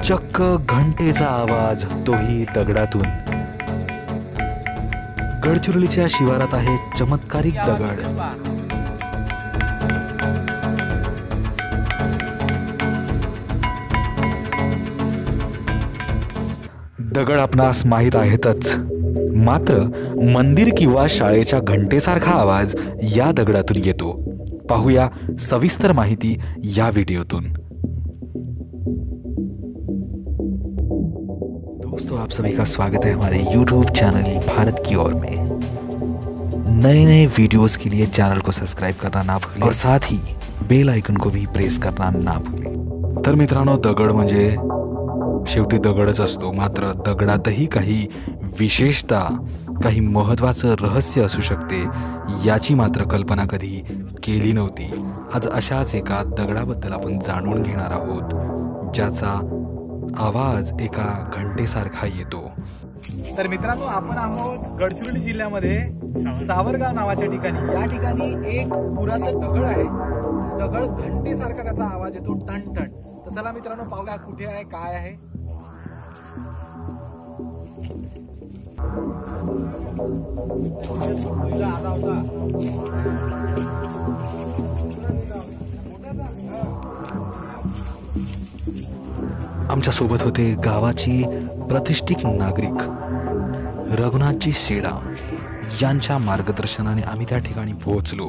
चक्क घंटेचा आवाज, तोही दगडातून. गडचिरोलीच्या शिवारात आहे चमत्कारिक दगड. दगड आपणास माहीत आहेतच, मात्र मंदिर किंवा शाळेच्या घंटेसारखा आवाज या दगडातून येतो. पाहूया सविस्तर माहिती या व्हिडिओतून. दोस्तों, आप सभी का स्वागत है हमारे YouTube चैनल भारत की ओर में. नए नए वीडियोस के लिए चैनल को सब्सक्राइब करना ना भूलें और साथ ही बेल आइकन को भी प्रेस करना ना भूलें. तर मित्रांनो, दगड म्हणजे शेवटी दगडच असतो, मात्र दगडातही काही विशेषता, काही महत्त्वाचं रहस्य असू शकते याची मात्र कल्पना कधी केली नव्हती. आज अशाच एका दगडाबद्दल आपण जाणून घेणार आहोत, ज्याचा आवाज एका घंटेसारखा येतो. तर मित्रांनो, आपण आहोत गडचिरोली जिल्ह्यामध्ये सावरगाव नावाच्या ठिकाणी. या ठिकाणी एक पुरातन दगड आहे. दगड घंटेसारखा त्याचा आवाज येतो, टन टन. तर चला मित्रांनो, पाहूया कुठे आहे, काय आहे. आला होता आमच्या सोबत होते गावाची प्रतिष्ठित नागरिक रघुनाथजी शेडाम यांच्या मार्गदर्शनाने आम्ही त्या ठिकाणी पोहोचलो.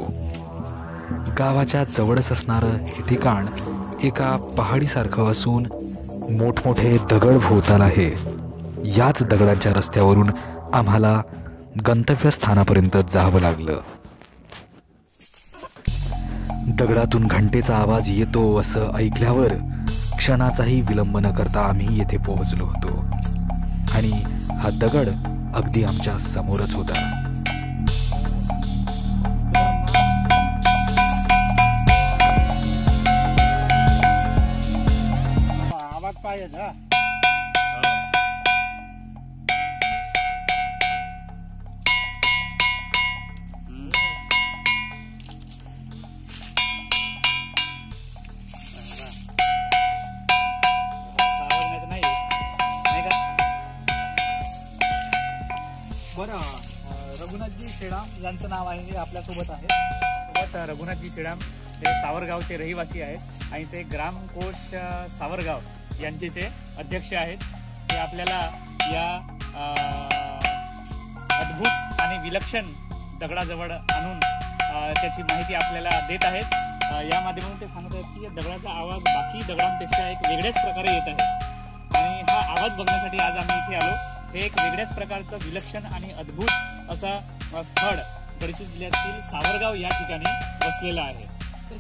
गावाच्या जवळच असणारं हे ठिकाण एका पहाडीसारखं असून मोठमोठे दगड भोवताल आहे. याच दगडांच्या रस्त्यावरून आम्हाला गंतव्यस्थानापर्यंत जावं लागलं. दगडातून घंटेचा आवाज येतो असं ऐकल्यावर क्षणाचाही विलंब न करता आम्ही येथे पोहोचलो होतो आणि हा दगड अगदी आमच्या समोरच होता. आवाज पाहिजे. बरं, रघुनाथजी शेडाम यांचं नाव आहे, हे आपल्यासोबत आहे. रघुनाथजी शेडाम हे सावरगावचे रहिवासी आहेत आणि ते ग्रामकोश सावरगाव यांचे ते अध्यक्ष आहेत. ते आपल्याला या अद्भुत आणि विलक्षण दगडाजवळ आणून त्याची माहिती आपल्याला देत आहेत. या माध्यमातून ते सांगत आहेत की दगडाचा आवाज बाकी दगडांपेक्षा एक वेगळ्याच प्रकारे येत आहे आणि हा आवाज बघण्यासाठी आज आम्ही इथे आलो. हे एक वेगळ्याच प्रकारचं विलक्षण आणि अद्भुत असं स्थळ गडचिरोली जिल्ह्यातील सावरगाव या ठिकाणी वसलेलं आहे. तर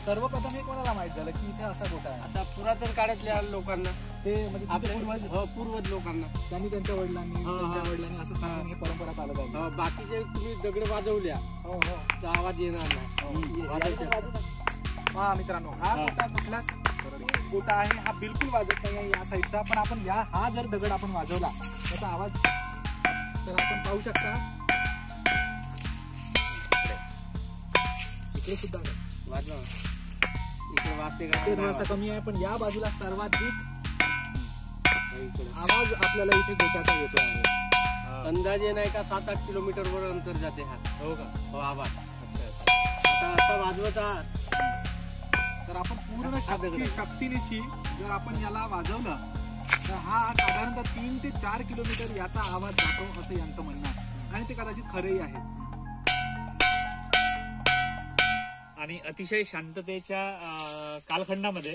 सर्वप्रथम हे कोणाला माहित झालं की इथे असा गोटा आहे? आता पुरातन काळातल्या लोकांना, ते म्हणजे आपल्या पूर्वज लोकांना, त्यांनी त्यांच्या वडिलांनी असं सांगून ही परंपरा चालत आहे. बाकीचे तुम्ही दगड वाजवल्या तर आवाज येणार नाही. हा मित्रांनो, हा गोटा कुठलाच गोटा आहे, हा बिलकुल वाजत नाही या साईडचा. पण आपण हा जर दगड आपण वाजवला त्याचा आवाज तर आपण पाहू शकता. इकडे सुद्धा वाजवा, इकडे वाजते का? थोडासा कमी आहे, पण या बाजूला सर्वाधिक आवाज आपल्याला इथे गोट्याचा येतो आहे. अंदाजे नाही का 7-8 किलोमीटर वर अंतर जाते हा. हो का? हो, आवाज. आता आता वाजवत आहात तर आपण पूर्ण शक्तीनिशी जर आपण याला वाजवलं तर हा साधारणतः 3 ते 4 किलोमीटर याचा आवाज जातो असं यांचं म्हणणं आहे आणि ते कदाचित खरंही आहे. आणि अतिशय शांततेच्या कालखंडामध्ये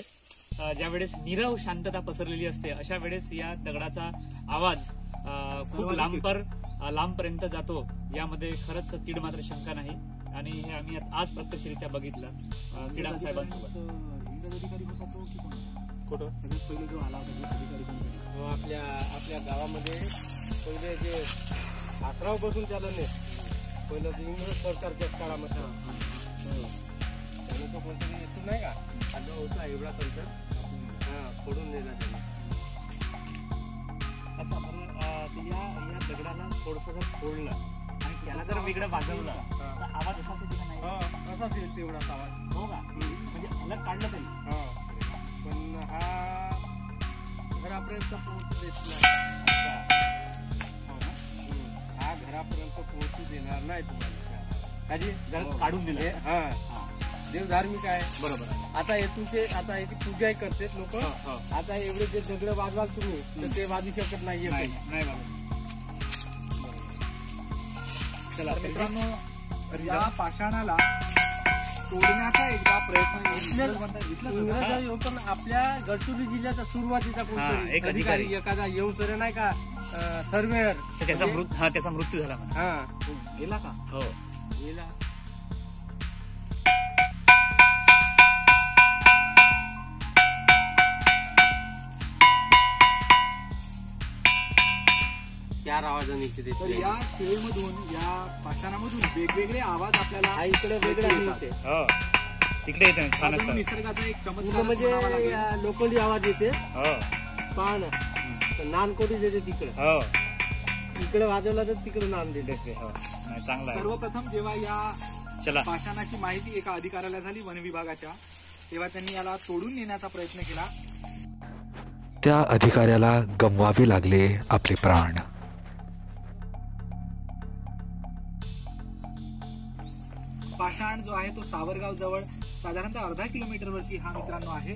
ज्यावेळेस नीरव शांतता पसरलेली असते अशा वेळेस या दगडाचा आवाज खूप लांबपर्यंत जातो. यामध्ये खरंच तीड मात्र शंका नाही आणि हे आम्ही आज प्रत्यक्षरित्या बघितलं शेडाम साहेबांसोबत. कुठं पहिले जो आला होता अधिकारी आपल्या गावामध्ये पहिले जे 11 पासून चाललं नाही, पहिलं जे इंग्रज सरकारच्या काळामध्ये त्यानंतर कोणतरी येतो नाही का, आलो होता एवढा कल्चर फोडून नेला त्यांनी. अच्छा, बरं, या दगडाला थोडंसं जर फोडलं आणि त्याला जर वेगळं वाजवलं तर आवाज असाच येतो का नाही? असाच येतो तेवढाच आवाज. हो का? म्हणजे अलग काढलं तरी पण हा घरापर्यंत पोहोचू देत नाही. हा घरापर्यंत पोहोचू देणार नाही तुम्हाला. काजी जरा काढून दिले. हा देव धार्मिक आहे. बरोबर आहे. आता येथून ते आता याची पूजाही करतात लोक. आता एवढे जे दगड वाजवाल तुम्ही तर ते वाजू शकत नाहीये. नाही बाबा. चला मित्रांनो, या पाषाणाला तोडण्याचा एकदा प्रयत्न इंग्रज पण आपल्या गडचिरोली जिल्ह्याचा सुरुवातीचा कोणतरी एक अधिकारी एखादा येऊ तर नाही का सर्वेअर त्याचा मृत्यू झाला म्हणा. हा गेला का? हो गेला. चार आवाजांनी तर या शिळेमधून, या पाषाणामधून वेगवेगळे आवाज आपल्याला इकडे वेगळा मिळते. हो तिकडे येते छान असतं. निसर्गाचा एक चमत्कार म्हणजे लोखंडी आवाज येते. हो पहा ना, नानकोटी देते तिकडे. हो इकडे वाजवला तर तिकडे नाम देते. हो नाही चांगला आहे. सर्वप्रथम जेव्हा या चला पाषाणाची माहिती एका अधिकाऱ्याला झाली वन विभागाच्या, तेव्हा त्यांनी याला तोडून नेण्याचा प्रयत्न केला. त्या अधिकाऱ्याला गमवावे लागले आपले प्राण. पाषाण जो आहे तो सावरगाव जवळ साधारणतः अर्धा किलोमीटर वरती हा मित्रांनो आहे.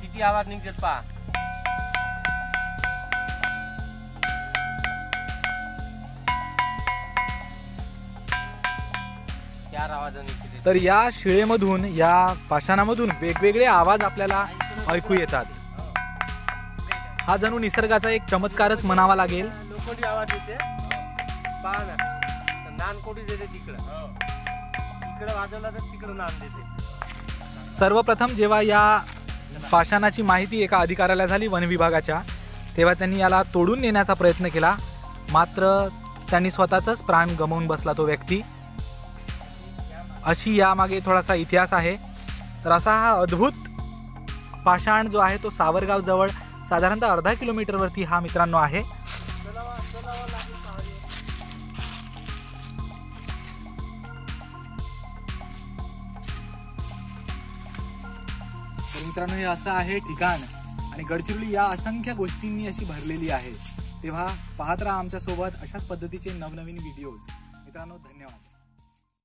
किती आवाज निघतात पहा. चार आवाजांनी. तर या शिळेमधून, या पाषाणामधून वेगवेगळे आवाज आपल्याला ऐकू येतात. हा जणू निसर्गाचा एक चमत्कारच म्हणावा लागेल. लोखंडी आवाज येते. पहा ना, नानकोटी देते तिकडे. तिकडे वाजवला तर तिकडे नाम देते. सर्वप्रथम जेव्हा या पाषाणाची माहिती एका अधिकाऱ्याला झाली वन विभागाच्या, तेव्हा त्यांनी याला तोडून नेण्याचा प्रयत्न केला. मात्र त्यांनी स्वतःचाच प्राण गमावून बसला तो व्यक्ती. अशी यामागे थोडासा इतिहास आहे. तर असा हा अद्भुत पाषाण जो आहे तो सावरगाव जवळ साधारणतः अर्धा किलोमीटरवरती हा मित्रांनो आहे. तर मित्रांनो, हे असं आहे ठिकाण आणि गडचिरोली या असंख्य गोष्टींनी अशी भरलेली आहे. तेव्हा पाहत राहा आमच्या सोबत अशाच पद्धतीचे नवनवीन व्हिडिओज. मित्रांनो, धन्यवाद.